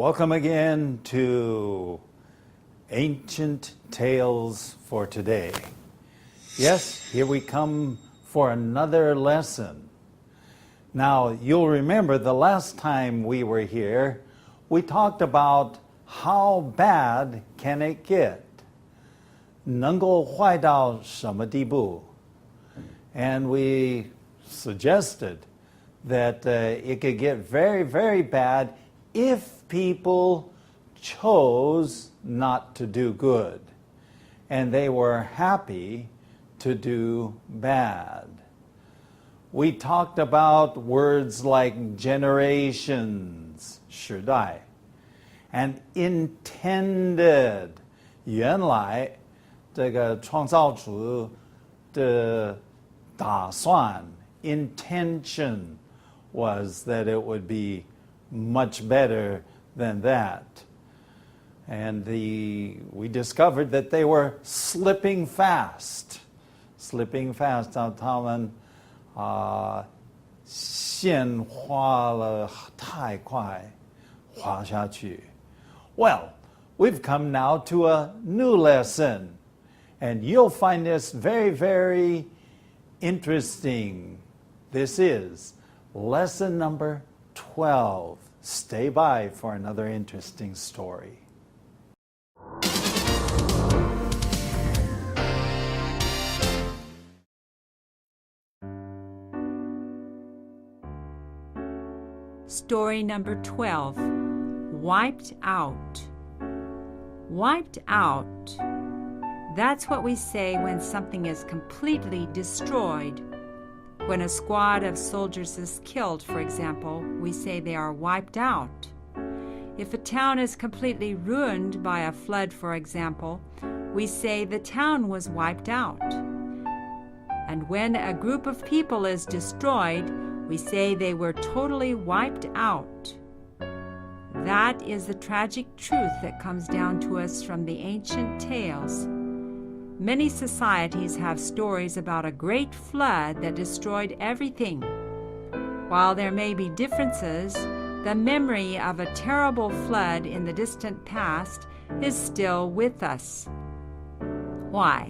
Welcome again to Ancient Tales for Today. Yes, here we come for another lesson. Now, you'll remember the last time we were here, we talked about how bad can it get? 能够坏到什么地步? And we suggested that it could get very, very bad if people chose not to do good, and they were happy to do bad. We talked about words like generations, 时代, and intended, 原来这个创造主的打算 intention was that it would be much better than that. And we discovered that they were slipping fast. Slipping fast. 他们线滑了太快，滑下去。Well, we've come now to a new lesson. And you'll find this very, very interesting. This is lesson number 12. Stay by for another interesting story. Story number 12, Wiped Out. Wiped out. That's what we say when something is completely destroyed. When a squad of soldiers is killed, for example, we say they are wiped out. If a town is completely ruined by a flood, for example, we say the town was wiped out. And when a group of people is destroyed, we say they were totally wiped out. That is the tragic truth that comes down to us from the ancient tales. Many societies have stories about a great flood that destroyed everything. While there may be differences, the memory of a terrible flood in the distant past is still with us. Why?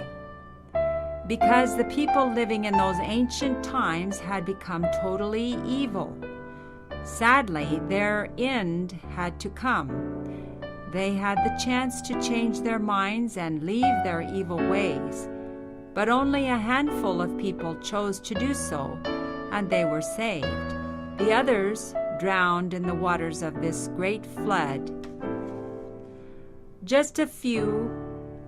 Because the people living in those ancient times had become totally evil. Sadly, their end had to come. They had the chance to change their minds and leave their evil ways. But only a handful of people chose to do so, and they were saved. The others drowned in the waters of this great flood. Just a few,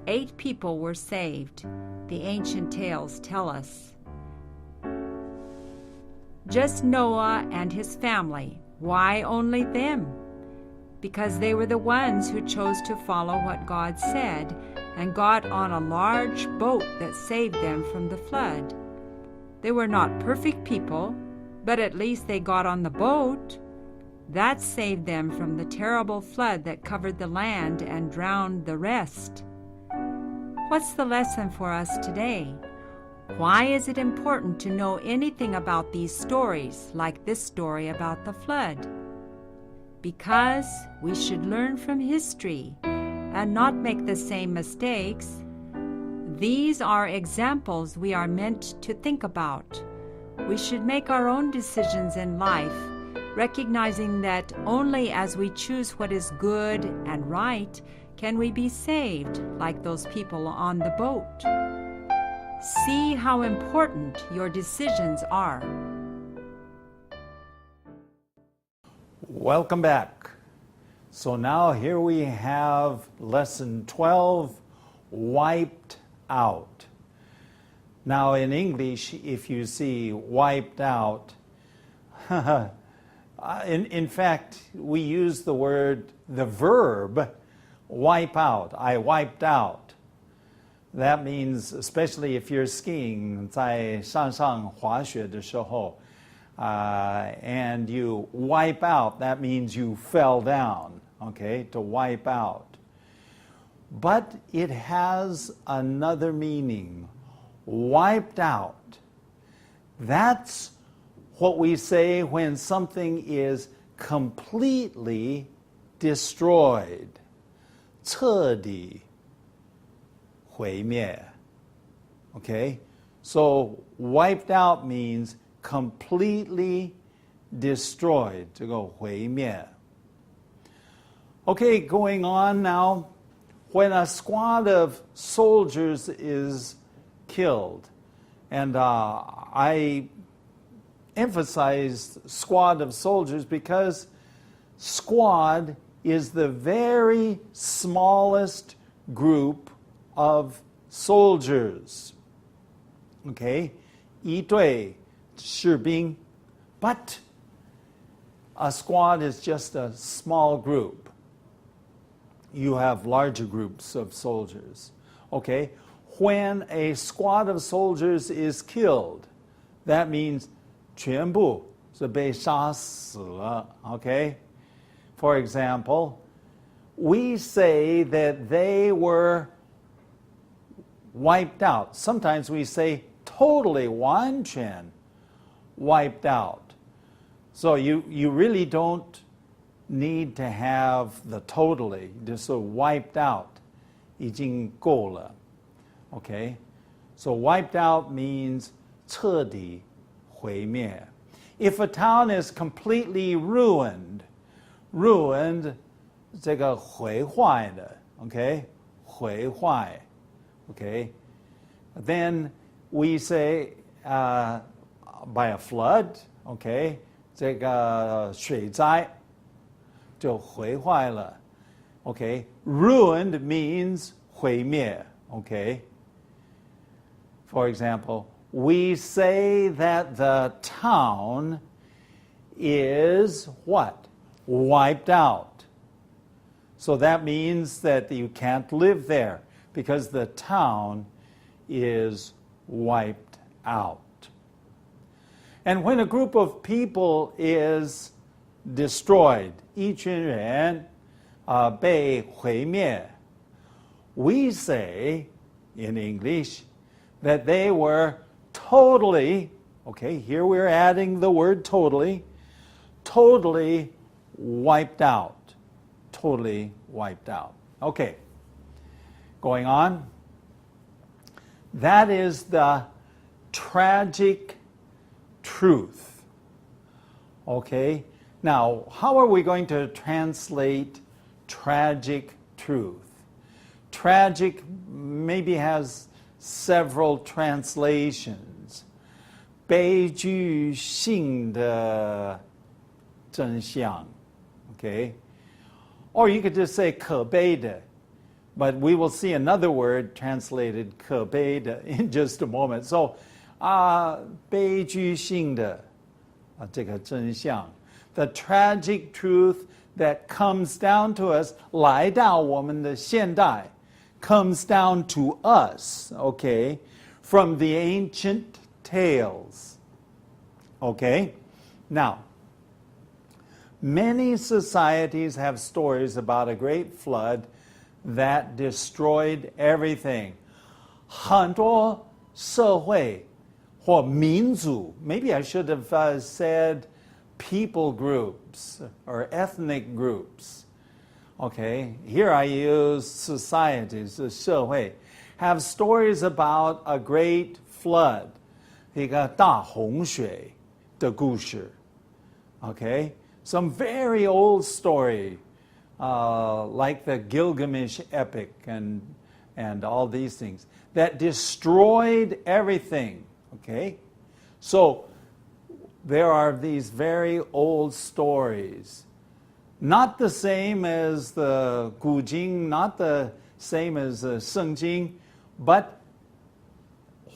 8 people were saved, the ancient tales tell us. Just Noah and his family. Why only them? Because they were the ones who chose to follow what God said and got on a large boat that saved them from the flood. They were not perfect people, but at least they got on the boat. That saved them from the terrible flood that covered the land and drowned the rest. What's the lesson for us today? Why is it important to know anything about these stories, like this story about the flood? Because we should learn from history and not make the same mistakes. These are examples we are meant to think about. We should make our own decisions in life, recognizing that only as we choose what is good and right can we be saved, like those people on the boat. See how important your decisions are. Welcome back. So now here we have lesson 12, wiped out. Now in English, if you see wiped out, in fact, we use the verb wipe out. I wiped out. That means, especially if you're skiing, 在山上滑雪的时候, and you wipe out, that means you fell down, okay, to wipe out. But it has another meaning. Wiped out. That's what we say when something is completely destroyed, 彻底毁灭. Okay? So wiped out means completely destroyed, 这个毁灭. Okay, going on now. When a squad of soldiers is killed, and I emphasize squad of soldiers because squad is the very smallest group of soldiers. Okay? 一队士兵. But a squad is just a small group. You have larger groups of soldiers. Okay? When a squad of soldiers is killed, that means 全部是被杀死了. Okay? For example, we say that they were wiped out. Sometimes we say totally 完全 wiped out. So you really don't need to have the totally, just so wiped out 已经够了. Okay? So wiped out means 彻底毁灭. If a town is completely ruined, 这个毁坏的, okay? 毁坏. Okay? Then we say by a flood, okay? 这个水灾就毁坏了. Okay? Ruined means 毁灭. Okay? For example, we say that the town is what? Wiped out. So that means that you can't live there because the town is wiped out. And when a group of people is destroyed, 一群人被毁灭, we say in English that they were totally, okay, here we're adding the word totally wiped out. Totally wiped out. Okay, going on. That is the tragic truth. Okay, now how are we going to translate tragic truth? Tragic maybe has several translations. 悲剧性的真相. Okay? Or you could just say 可悲的. But we will see another word translated 可悲的 in just a moment. So, 悲剧性的这个真相. The tragic truth that comes down to us, 来到我们的现代, comes down to us, okay, from the ancient tales. Okay? Now, many societies have stories about a great flood that destroyed everything. 很多社会或民族, maybe I should have said people groups or ethnic groups. Okay, here I use societies, 社会, have stories about a great flood, 一个大洪水的故事. Okay, some very old story, like the Gilgamesh epic and all these things, that destroyed everything. Okay, so there are these very old stories. Not the same as the 古经, not the same as the 圣经, but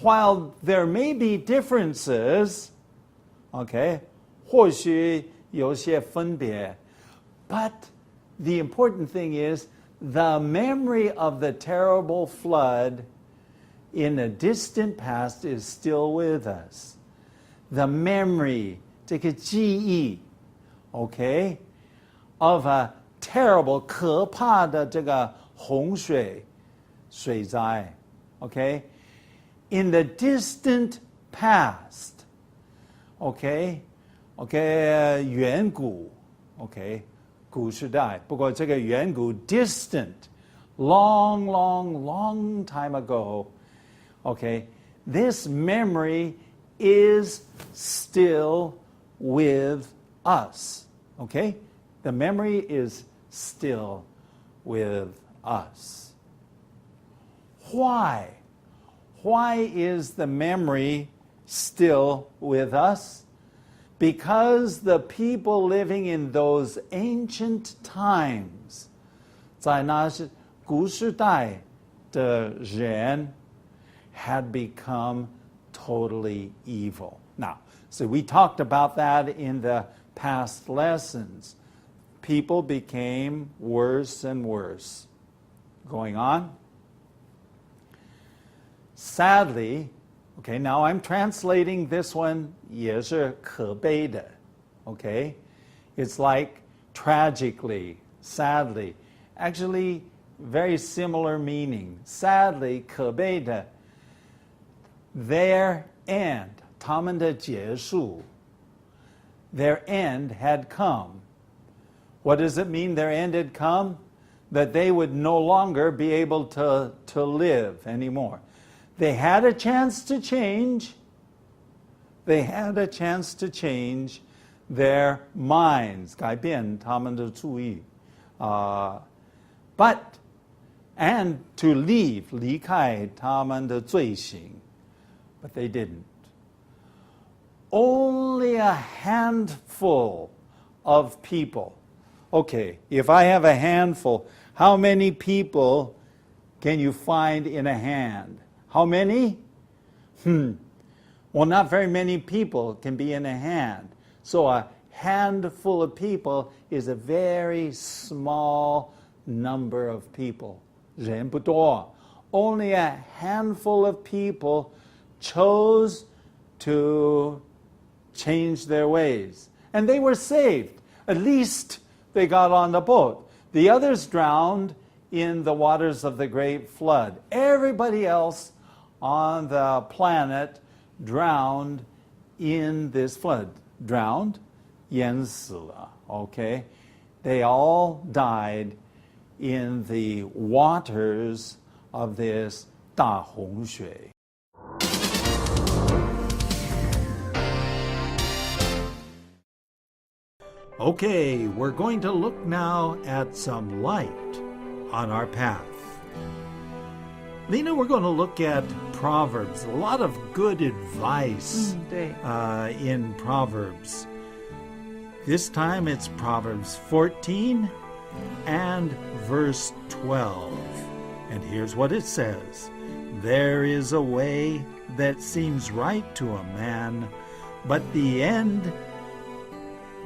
while there may be differences, okay, 或许有些分别, but the important thing is the memory of the terrible flood in a distant past is still with us. The memory, 这个记忆, okay, of a terrible, 可怕的这个洪水, 水灾, okay, in the distant past, okay, okay, 远古, okay, 古时代，不过这个远古 distant, long, long, long time ago, okay, this memory is still with us, okay? The memory is still with us. Why? Why is the memory still with us? Because the people living in those ancient times, 在那古时代的人 had become totally evil. Now, so we talked about that in the past lessons. People became worse and worse. Going on. Sadly, okay, now I'm translating this one, 也是可悲的, okay? It's like tragically, sadly. Actually, very similar meaning. Sadly, 可悲的. Their end, 他们的结束, their end had come. What does it mean their end had come? That they would no longer be able to live anymore. They had a chance to change. They had a chance to change their minds, 改变他们的主意. And to leave, 离开他们的罪行. But they didn't. Only a handful of people. Okay, if I have a handful, how many people can you find in a hand? How many? Well, not very many people can be in a hand. So a handful of people is a very small number of people. 人不多. Only a handful of people chose to change their ways. And they were saved. At least they got on the boat. The others drowned in the waters of the great flood. Everybody else on the planet drowned in this flood. Drowned, 淹死了, okay? They all died in the waters of this 大洪水. Okay, we're going to look now at some light on our path. Lena, we're going to look at Proverbs. A lot of good advice 对 in Proverbs. This time it's Proverbs 14 and verse 12. And here's what it says. There is a way that seems right to a man, but the end...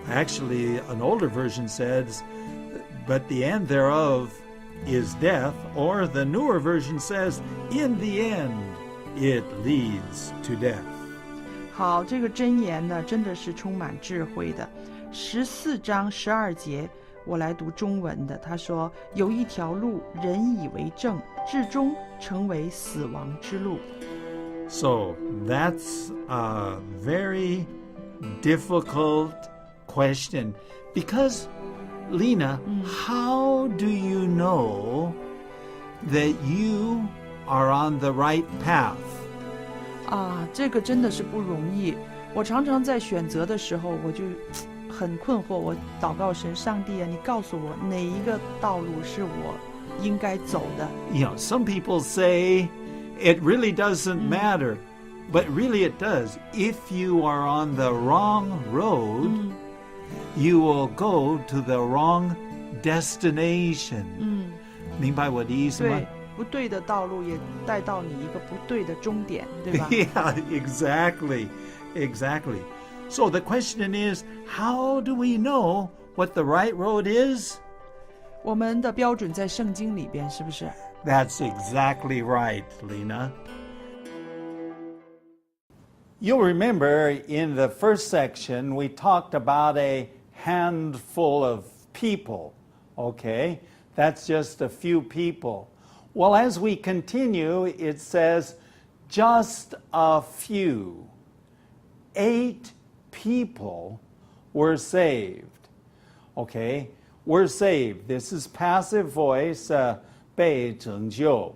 Actually, an older version says, but the end thereof is death, or the newer version says, in the end, it leads to death. 好，这个箴言呢，真的是充满智慧的。14章12节，我来读中文的。他说：“有一条路，人以为正，至终成为死亡之路。” So that's a very difficult question, because Lena, how do you know that you are on the right path? 啊，这个真的是不容易。我常常在选择的时候，我就很困惑。我祷告神，上帝啊，你告诉我哪一个道路是我应该走的。You know, some people say it really doesn't matter, but really it does. If you are on the wrong road, you will go to the wrong destination. 明白我的意思吗？对，不对的道路也带到你一个不对的终点，对吧？ Yeah, exactly. Exactly. So the question is, how do we know what the right road is? 我们的标准在圣经里边，是不是？ That's exactly right, Lena. You'll remember in the first section we talked about a handful of people, okay? That's just a few people. Well, as we continue, it says just a few. 8 people were saved. Okay? were saved. This is passive voice, 被拯救.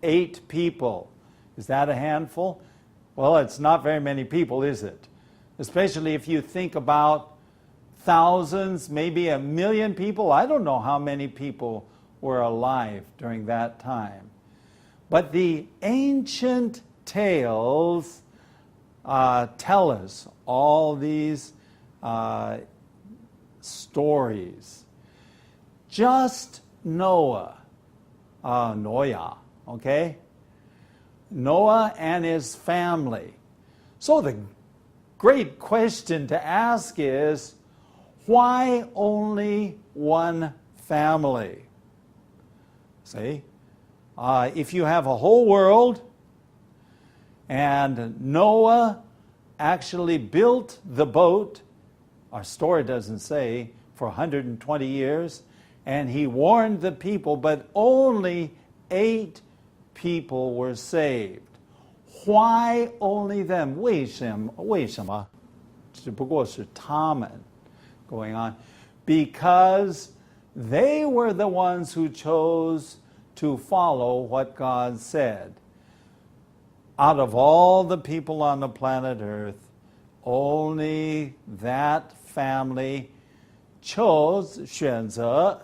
8 people. Is that a handful? Well, it's not very many people, is it? Especially if you think about thousands, maybe 1 million people. I don't know how many people were alive during that time. But the ancient tales tell us all these stories. Just Noah, okay? Noah and his family. So the great question to ask is, why only one family? See? If you have a whole world, and Noah actually built the boat, our story doesn't say, for 120 years, and he warned the people, but only 8 people were saved. Why only them? 为什么？只不过是他们 going on. Because they were the ones who chose to follow what God said. Out of all the people on the planet Earth, only that family chose 选择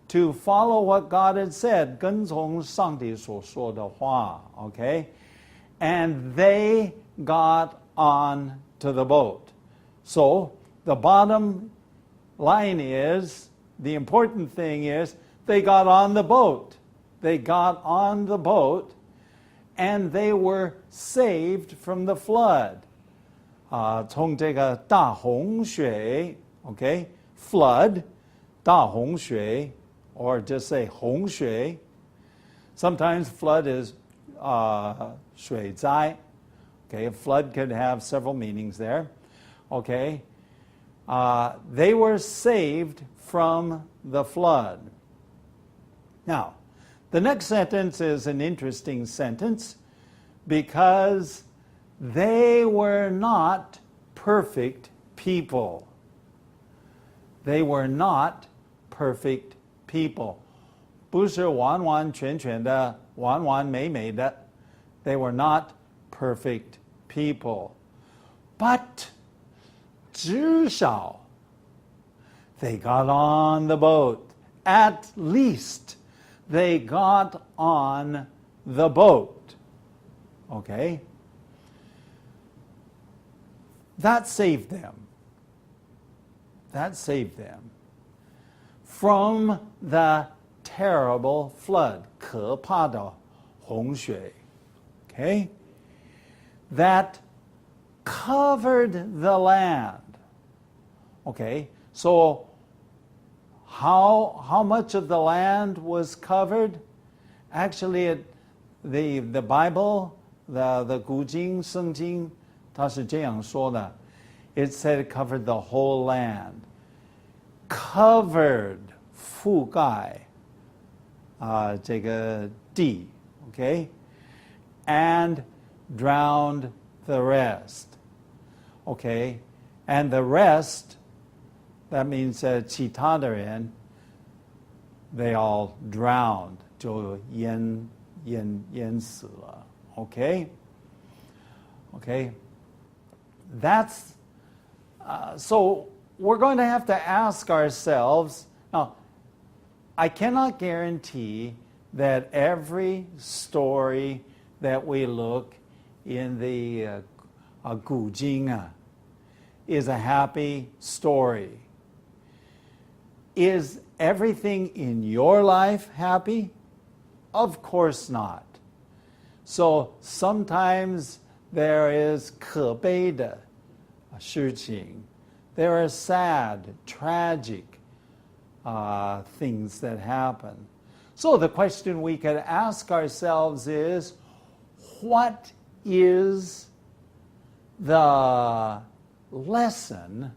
to follow what God had said, 跟从上帝所说的话, okay? And they got on to the boat. So the bottom line is, the important thing is, they got on the boat. They got on the boat, and they were saved from the flood. 从这个大洪水, okay, flood, 大洪水, or just say 洪水. Sometimes flood is 水灾. Okay, a flood could have several meanings there. Okay, they were saved from the flood. Now, the next sentence is an interesting sentence because they were not perfect people. They were not perfect people. 不是完完全全的，完完美美的. They were not perfect people. But 至少 they got on the boat. At least they got on the boat. Okay? That saved them. That saved them from the terrible flood. 可怕的洪水. Okay? That covered the land. Okay? So how much of the land was covered? Actually, the Bible, the 古经圣经, 它是这样说的. It said it covered the whole land. Covered, 覆盖, 这个地, okay? And drowned the rest. Okay? And the rest, that means 其他的人, they all drowned, 就淹死了. Okay? Okay? That's, so we're going to have to ask ourselves, now, I cannot guarantee that every story that we look in the 古经 is a happy story. Is everything in your life happy? Of course not. So sometimes there is 可悲的事情. There are sad, tragic things that happen. So the question we could ask ourselves is, what is the lesson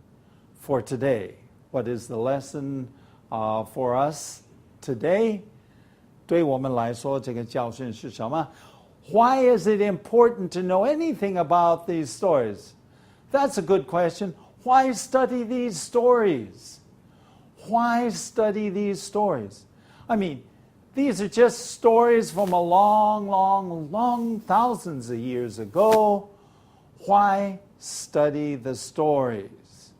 for today? What is the lesson for us today? 对我们来说，这个教训是什么? Why is it important to know anything about these stories? That's a good question. Why study these stories? Why study these stories? I mean, these are just stories from a long, long, long thousands of years ago. Why study the stories?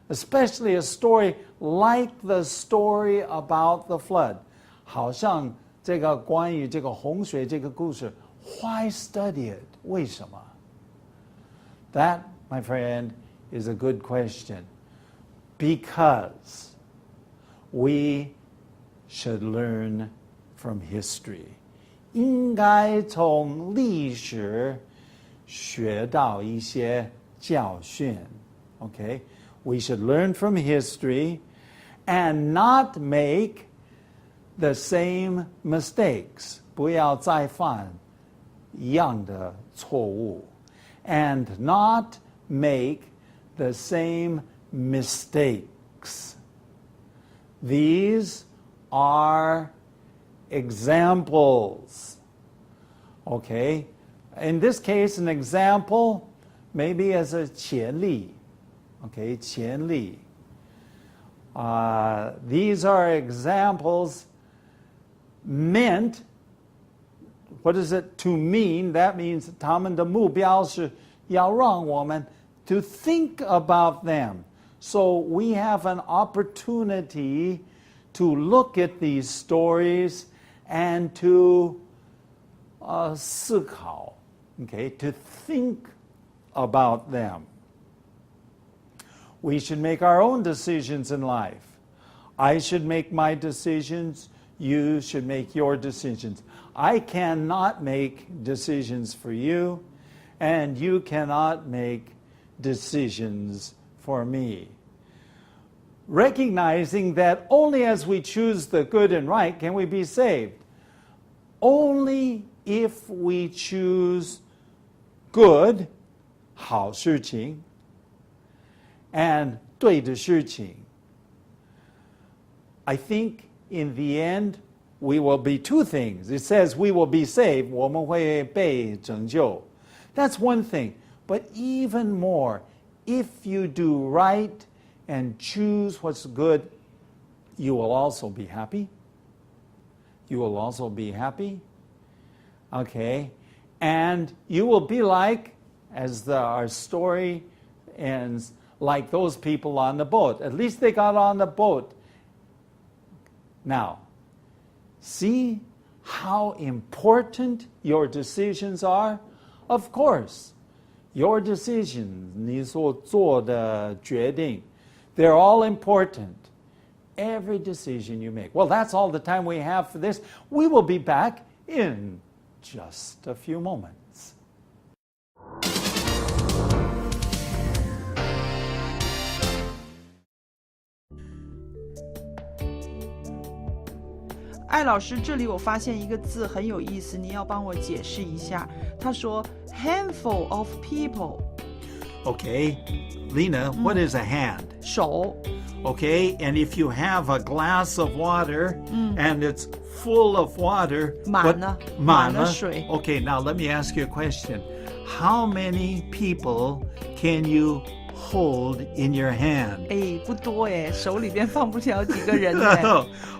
Especially a story like the story about the flood. 好像这个关于这个洪水这个故事 Why study it? 为什么? That, my friend, is a good question. Because we should learn from history. 应该从历史学到一些教训. Okay? We should learn from history and not make the same mistakes. 不要再犯一样的错误 and not make the same mistakes. These are examples. Okay? In this case, an example maybe as a 前例. Okay, 前例. These are examples meant, what is it to mean? That means 他们的目标是要让我们 to think about them. So we have an opportunity to look at these stories and to 思考, okay, to think about them. We should make our own decisions in life. I should make my decisions. You should make your decisions. I cannot make decisions for you, and you cannot make decisions for me. Recognizing that only as we choose the good and right can we be saved. Only if we choose good, 好事情, and 对的事情. I think in the end we will be two things. It says we will be saved. 我们会被拯救. That's one thing. But even more, if you do right and choose what's good, you will also be happy. You will also be happy. Okay? And you will be like, as our story ends, like those people on the boat. At least they got on the boat. Now, see how important your decisions are? Of course, your decisions, 你所做的决定, they're all important. Every decision you make. Well, that's all the time we have for this. We will be back in just a few moments. 艾老师，这里我发现一个字很有意思，你要帮我解释一下。他说 handful of people. Okay, Lena, what is a hand? 手 Okay, and if you have a glass of water and it's full of water, 满了 what- 满了满了? 水 Okay, now let me ask you a question. How many people can you hold in your hand? 哎，不多哎，手里边放不了几个人哎。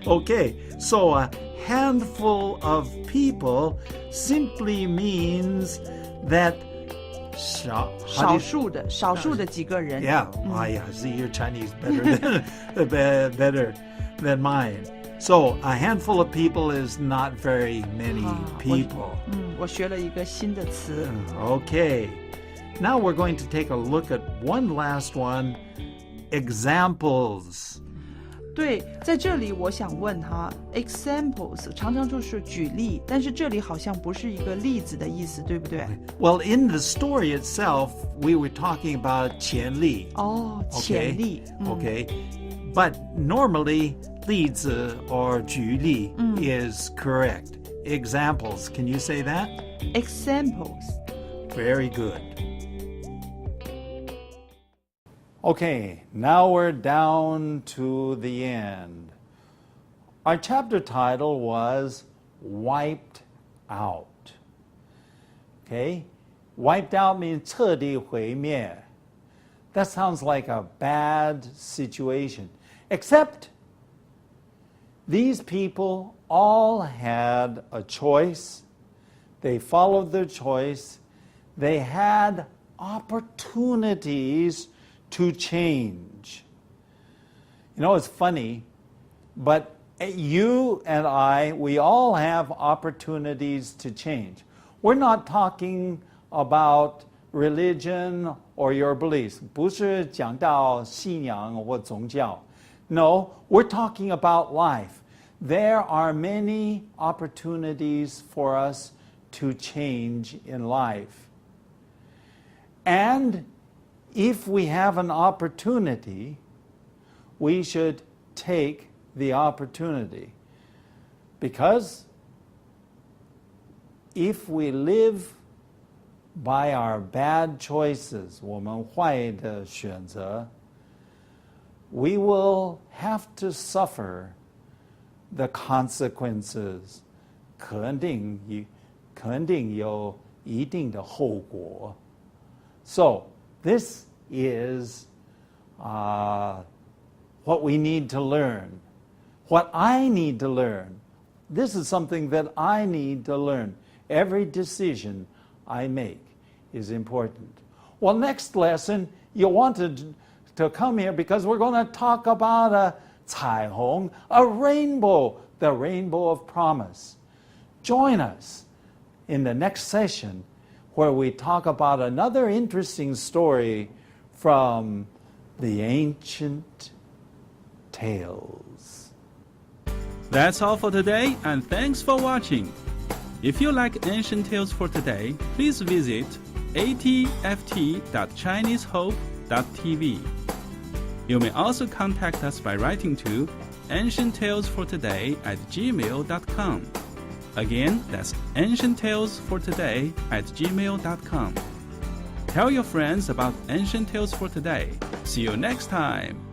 Okay, so a handful of people simply means that 少数的几个人。 Yeah, I see your Chinese better than mine. So a handful of people is not very many people. 我学了一个新的词。 Okay. Now we're going to take a look at one last one, examples. 对，在这里我想问他 examples 常常就是举例，但是这里好像不是一个例子的意思，对不对？ Well, in the story itself, we were talking about 前例. 哦， Okay. 潜力。 Okay. But normally, 例子 or 举例 is correct. Examples, can you say that? examples. Very good. Okay, now we're down to the end. Our chapter title was Wiped Out. Okay? Wiped out means 彻底毁灭. That sounds like a bad situation. Except these people all had a choice. They followed their choice. They had opportunities to change. You know, it's funny, but you and I, we all have opportunities to change. We're not talking about religion or your beliefs. 不是讲到信仰或宗教. No, we're talking about life. There are many opportunities for us to change in life. And if we have an opportunity, we should take the opportunity. Because if we live by our bad choices, 我们坏的选择, we will have to suffer the consequences. 肯定有一定的后果. So, this is what we need to learn. What I need to learn. This is something that I need to learn. Every decision I make is important. Well, next lesson, you wanted to come here because we're going to talk about a 彩虹, a rainbow, the rainbow of promise. Join us in the next session where we talk about another interesting story from the ancient tales. That's all for today, and thanks for watching. If you like Ancient Tales for Today, please visit atft.chinesehope.tv. You may also contact us by writing to ancienttalesfortoday@gmail.com. Again, that's ancienttalesfortoday@gmail.com. Tell your friends about Ancient Tales for Today. See you next time.